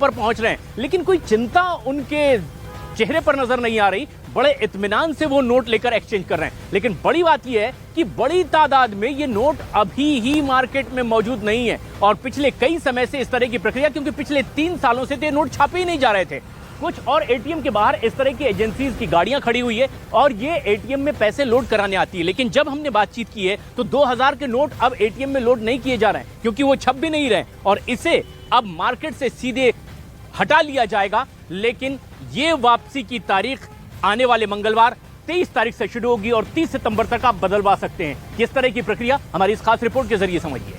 पर पहुंच रहे हैं, लेकिन कोई चिंता उनके चेहरे पर नजर नहीं आ रही। बड़े इत्मीनान से वो नोट लेकर एक्सचेंज कर रहे हैं। लेकिन बड़ी बात यह है कि बड़ी तादाद में ये नोट अभी ही मार्केट में मौजूद नहीं है और पिछले कई समय से इस तरह की प्रक्रिया, क्योंकि पिछले 3 सालों से ये नोट छापे ही नहीं जा रहे थे। कुछ और एटीएम के बाहर इस तरह की एजेंसीज की गाड़ियां खड़ी हुई है और ये एटीएम में पैसे लोड कराने आती है। लेकिन जब हमने बातचीत की है तो 2000 के नोट अब एटीएम में लोड नहीं किए जा रहे हैं, क्योंकि वो छप भी नहीं रहे और इसे अब मार्केट से सीधे हटा लिया जाएगा। लेकिन ये वापसी की तारीख आने वाले मंगलवार 23 तारीख से शुरू होगी और 30 सितंबर तक आप बदलवा सकते हैं। किस तरह की प्रक्रिया, हमारी इस खास रिपोर्ट के जरिए समझिए।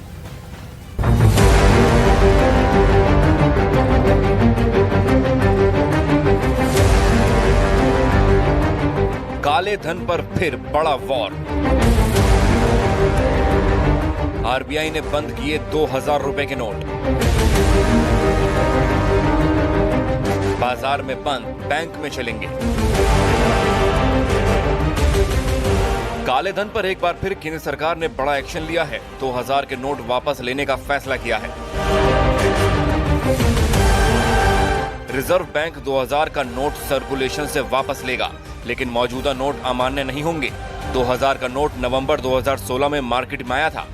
काले धन पर फिर बड़ा वॉर। आरबीआई ने बंद किए 2000 रुपए के नोट। बाजार में बंद, बैंक में चलेंगे। काले धन पर एक बार फिर केंद्र सरकार ने बड़ा एक्शन लिया है। 2000 के नोट वापस लेने का फैसला किया है। रिजर्व बैंक 2000 का नोट सर्कुलेशन से वापस लेगा, लेकिन मौजूदा नोट अमान्य नहीं होंगे। 2000 का नोट नवंबर 2016 में मार्केट में आया था।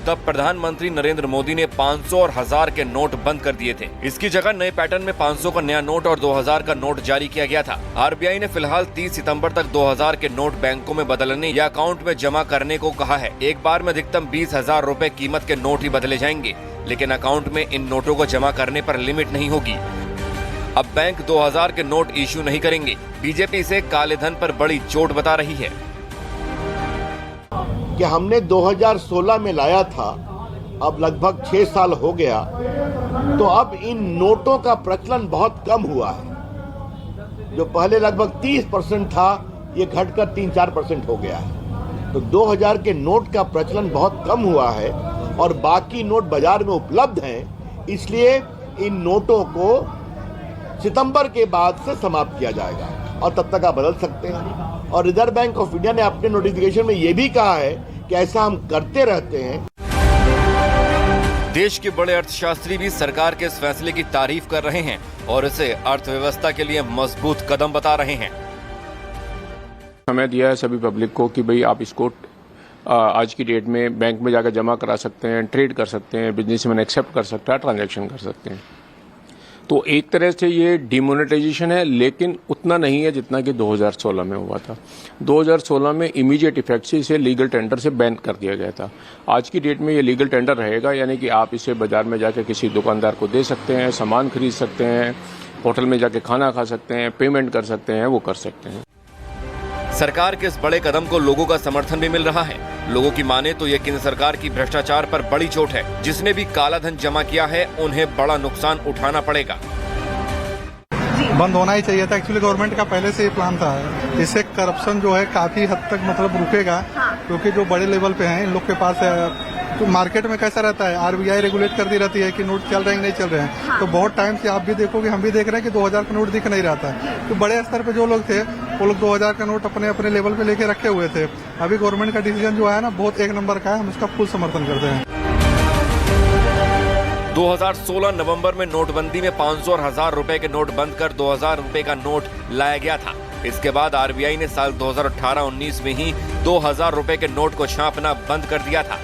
तब प्रधानमंत्री नरेंद्र मोदी ने 500 और 1000 के नोट बंद कर दिए थे। इसकी जगह नए पैटर्न में 500 का नया नोट और 2000 का नोट जारी किया गया था। आरबीआई ने फिलहाल 30 सितंबर तक 2000 के नोट बैंकों में बदलने या अकाउंट में जमा करने को कहा है। एक बार में अधिकतम 20,000 रुपए कीमत के नोट ही बदले जाएंगे, लेकिन अकाउंट में इन नोटों को जमा करने पर लिमिट नहीं होगी। अब बैंक 2000 के नोट इश्यू नहीं करेंगे। बीजेपी इसे काले धन पर बड़ी चोट बता रही है कि हमने 2016 में लाया था, अब लगभग 6 साल हो गया, तो अब इन नोटों का प्रचलन बहुत कम हुआ है। जो पहले लगभग 30% था, ये घटकर 3-4% हो गया है। तो 2000 के नोट का प्रचलन बहुत कम हुआ है और बाकी नोट बाजार में उपलब्ध हैं, इसलिए इन नोटों को सितंबर के बाद से समाप्त किया जाएगा और तब तक आप बदल सकते हैं। और रिजर्व बैंक ऑफ इंडिया ने अपने नोटिफिकेशन में यह भी कहा है कि ऐसा हम करते रहते हैं। देश के बड़े अर्थशास्त्री भी सरकार के इस फैसले की तारीफ कर रहे हैं और इसे अर्थव्यवस्था के लिए मजबूत कदम बता रहे हैं। समय दिया है सभी पब्लिक को कि भाई आप इसको आज की डेट में बैंक में जाकर जमा करा सकते हैं, ट्रेड कर सकते हैं, बिजनेसमैन एक्सेप्ट कर सकता है, ट्रांजैक्शन कर सकते हैं। तो एक तरह से ये डिमोनेटाइजेशन है, लेकिन उतना नहीं है जितना कि 2016 में हुआ था। 2016 में इमीडिएट इफेक्ट से इसे लीगल टेंडर से बैन कर दिया गया था। आज की डेट में ये लीगल टेंडर रहेगा, यानी कि आप इसे बाजार में जाकर किसी दुकानदार को दे सकते हैं, सामान खरीद सकते हैं, होटल में जाके खाना खा सकते हैं, पेमेंट कर सकते हैं, वो कर सकते हैं। सरकार के इस बड़े कदम को लोगों का समर्थन भी मिल रहा है। लोगों की माने तो ये केंद्र सरकार की भ्रष्टाचार पर बड़ी चोट है। जिसने भी काला धन जमा किया है, उन्हें बड़ा नुकसान उठाना पड़ेगा। बंद होना ही चाहिए था। एक्चुअली गवर्नमेंट का पहले से ही प्लान था। इससे करप्शन जो है काफी हद तक मतलब रुकेगा, क्योंकि जो बड़े लेवल पे हैं इन लोग के पास तो मार्केट में कैसा रहता है, आरबीआई रेगुलेट कर दी रहती है कि नोट चल रहे हैं नहीं चल रहे हैं। तो बहुत टाइम से आप भी देखोगे, हम भी देख रहे हैं कि 2000 का नोट दिख नहीं रहा था। तो बड़े स्तर पे जो लोग थे वो लोग 2000 का नोट अपने अपने लेवल पे लेके रखे हुए थे। अभी गवर्नमेंट का डिसीजन जो है ना, बहुत एक नंबर का है, हम उसका फुल समर्थन करते हैं। 2016 नवंबर में नोटबंदी में 500 और 1000 रुपए के नोट बंद कर 2000 रुपए का नोट लाया गया था। इसके बाद आरबीआई ने साल 2018-19 में ही 2000 रुपए के नोट को छापना बंद कर दिया था।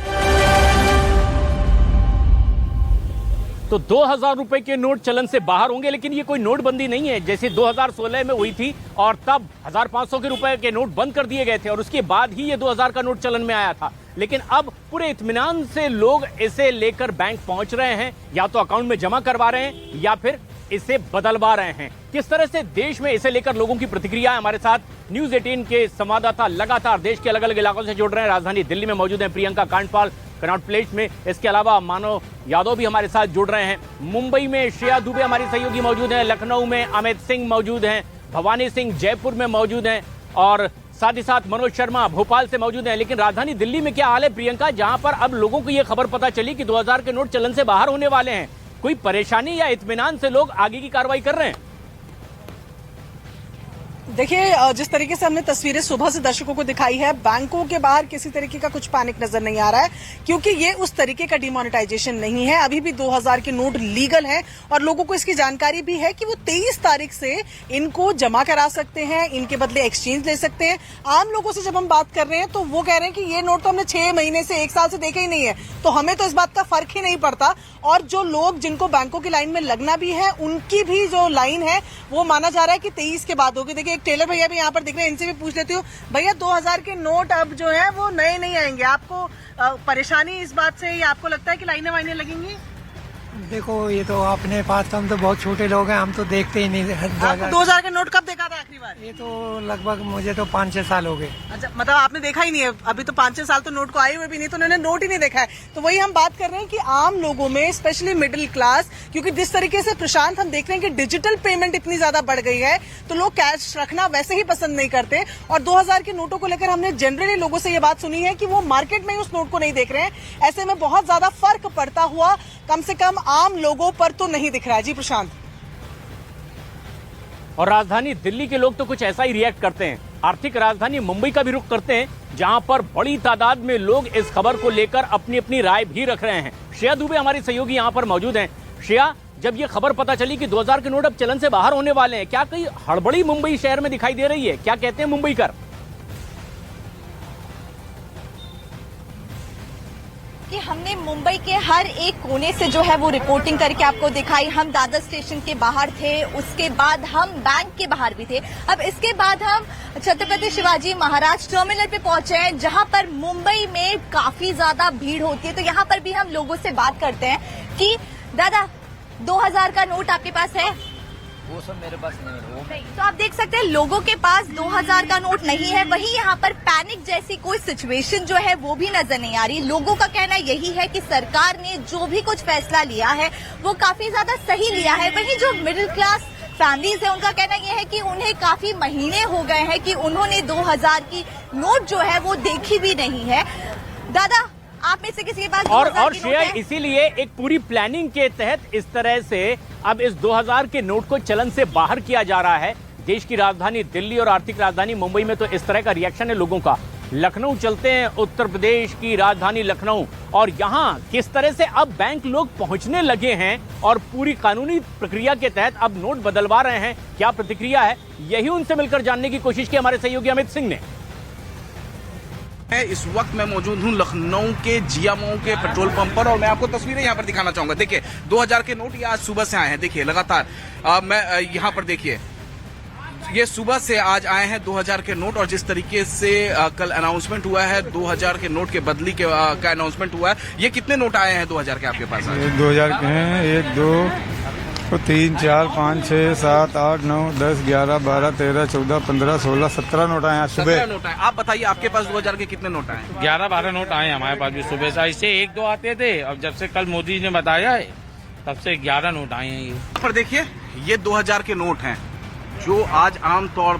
तो 2000 रुपए के नोट चलन से बाहर होंगे, लेकिन ये कोई नोटबंदी नहीं है जैसे 2016 में हुई थी और तब 1500 के रुपए के नोट बंद कर दिए गए थे और उसके बाद ही ये 2000 का नोट चलन में आया था। लेकिन अब पूरे इत्मीनान से लोग इसे लेकर बैंक पहुंच रहे हैं, या तो अकाउंट में जमा करवा रहे हैं या फिर इसे बदलवा रहे हैं। किस तरह से देश में इसे लेकर लोगों की प्रतिक्रिया है, हमारे साथ न्यूज 18 के संवाददाता लगातार देश के अलग अलग इलाकों से जुड़ रहे हैं। राजधानी दिल्ली में मौजूद हैं प्रियंका कांडपाल कनॉट प्लेस में, इसके अलावा मानव यादव भी हमारे साथ जुड़ रहे हैं। मुंबई में श्रेया दुबे हमारी सहयोगी मौजूद हैं, लखनऊ में अमित सिंह मौजूद हैं, भवानी सिंह जयपुर में मौजूद हैं और साथ ही साथ मनोज शर्मा भोपाल से मौजूद हैं। लेकिन राजधानी दिल्ली में क्या हाल है प्रियंका, जहां पर अब लोगों को यह खबर पता चली कि 2000 के नोट चलन से बाहर होने वाले हैं, कोई परेशानी या इत्मीनान से लोग आगे की कार्रवाई कर रहे हैं? देखिए, जिस तरीके से हमने तस्वीरें सुबह से दर्शकों को दिखाई है, बैंकों के बाहर किसी तरीके का कुछ पैनिक नजर नहीं आ रहा है, क्योंकि ये उस तरीके का डिमोनेटाइजेशन नहीं है। अभी भी 2000 के नोट लीगल है और लोगों को इसकी जानकारी भी है कि वो 23 तारीख से इनको जमा करा सकते हैं, इनके बदले एक्सचेंज ले सकते हैं। आम लोगों से जब हम बात कर रहे हैं तो वो कह रहे हैं कि ये नोट तो हमने 6 महीने से 1 साल से देखे ही नहीं है, तो हमें तो इस बात का फर्क ही नहीं पड़ता। और जो लोग जिनको बैंकों की लाइन में लगना भी है, उनकी भी जो लाइन है वो माना जा रहा है कि 23 के बाद होगी। देखिए, एक टेलर भैया भी यहाँ पर दिख रहे हैं, इनसे भी पूछ लेती हूँ। भैया, 2000 के नोट अब जो है वो नए नहीं आएंगे, आपको परेशानी इस बात से, या आपको लगता है कि लाइनें वाइनें लगेंगी? देखो, ये तो अपने पास, हम तो बहुत छोटे लोग हैं, हम तो देखते ही नहीं। आपको 2000 का नोट कब देखा था आखिरी बार? ये तो लगभग मुझे तो 5-6 साल हो गए। अच्छा, मतलब आपने देखा ही नहीं है अभी तो? 5-6 साल तो नोट को आए हुए भी नहीं, तो उन्होंने नोट ही नहीं देखा है। तो वही हम बात कर रहे हैं कि आम लोगों में, स्पेशली मिडिल क्लास, क्योंकि जिस तरीके से प्रशांत हम देख रहे हैं कि डिजिटल पेमेंट इतनी ज्यादा बढ़ गई है, तो लोग कैश रखना वैसे ही पसंद नहीं करते। और 2000 के नोटों को लेकर हमने जनरली लोगों से ये बात सुनी है कि वो मार्केट में उस नोट को नहीं देख रहे हैं। ऐसे में बहुत ज्यादा फर्क पड़ता हुआ कम से कम आम लोगों पर तो नहीं दिख रहा है। जी प्रशांत। और राजधानी दिल्ली के लोग तो कुछ ऐसा ही रिएक्ट करते हैं। आर्थिक राजधानी मुंबई का भी रुख करते हैं, जहां पर बड़ी तादाद में लोग इस खबर को लेकर अपनी अपनी राय भी रख रहे हैं। श्रेया दुबे हमारी सहयोगी यहां पर मौजूद हैं। श्रेया, जब ये खबर पता चली कि 2000 के नोट अब चलन से बाहर होने वाले हैं, क्या कहीं हड़बड़ी मुंबई शहर में दिखाई दे रही है? क्या कहते हैं मुंबईकर? कि हमने मुंबई के हर एक कोने से जो है वो रिपोर्टिंग करके आपको दिखाई। हम दादर स्टेशन के बाहर थे, उसके बाद हम बैंक के बाहर भी थे, अब इसके बाद हम छत्रपति शिवाजी महाराज टर्मिनल पे पहुंचे हैं, जहां पर मुंबई में काफी ज्यादा भीड़ होती है। तो यहां पर भी हम लोगों से बात करते हैं कि दादा, 2000 का नोट आपके पास है? वो सब मेरे पास नहीं। तो आप देख सकते हैं लोगों के पास 2000 का नोट नहीं है। वहीं यहाँ पर पैनिक जैसी कोई सिचुएशन जो है वो भी नजर नहीं आ रही। लोगों का कहना यही है कि सरकार ने जो भी कुछ फैसला लिया है वो काफी ज्यादा सही लिया है। वहीं जो मिडिल क्लास फैमिलीज है, उनका कहना यह है कि उन्हें काफी महीने हो गए हैं कि उन्होंने 2000 की नोट जो है वो देखी भी नहीं है। दादा, आप में से किसी के पास और श्रेया, इसीलिए एक पूरी प्लानिंग के तहत इस तरह से अब इस 2000 के नोट को चलन से बाहर किया जा रहा है। देश की राजधानी दिल्ली और आर्थिक राजधानी मुंबई में तो इस तरह का रिएक्शन है लोगों का। लखनऊ चलते हैं, उत्तर प्रदेश की राजधानी लखनऊ, और यहाँ किस तरह से अब बैंक लोग पहुंचने लगे हैं और पूरी कानूनी प्रक्रिया के तहत अब नोट बदलवा रहे हैं। क्या प्रतिक्रिया है, यही उनसे मिलकर जानने की कोशिश की हमारे सहयोगी अमित सिंह ने। इस वक्त मैं मौजूद हूं लखनऊ के जियामऊ के पेट्रोल पंप पर, और मैं आपको तस्वीरें यहां पर दिखाना चाहूंगा। देखिए, 2000 के नोट ये आज सुबह से आए हैं। देखिए, लगातार मैं यहां पर देखिए, ये सुबह से आज आए हैं 2000 के नोट, और जिस तरीके से कल अनाउंसमेंट हुआ है 2000 के नोट के बदली का अनाउंसमेंट हुआ है। ये कितने नोट आए हैं 2000 के आपके पास? 2000 के हैं 1 2 3 4 5 6 7 8 9 10 11 12 13 14 15 16 17 नोट आए आज सुबह। 17 नोट आए। आप बताइए, आपके पास 2000 के कितने नोट आए? 11-12 नोट आए हमारे पास भी सुबह से। इससे 1-2 आते थे, अब जब से कल मोदी ने बताया है तब से 11 नोट आए हैं। ये पर देखिए, ये 2000 के नोट हैं जो आज आम तौर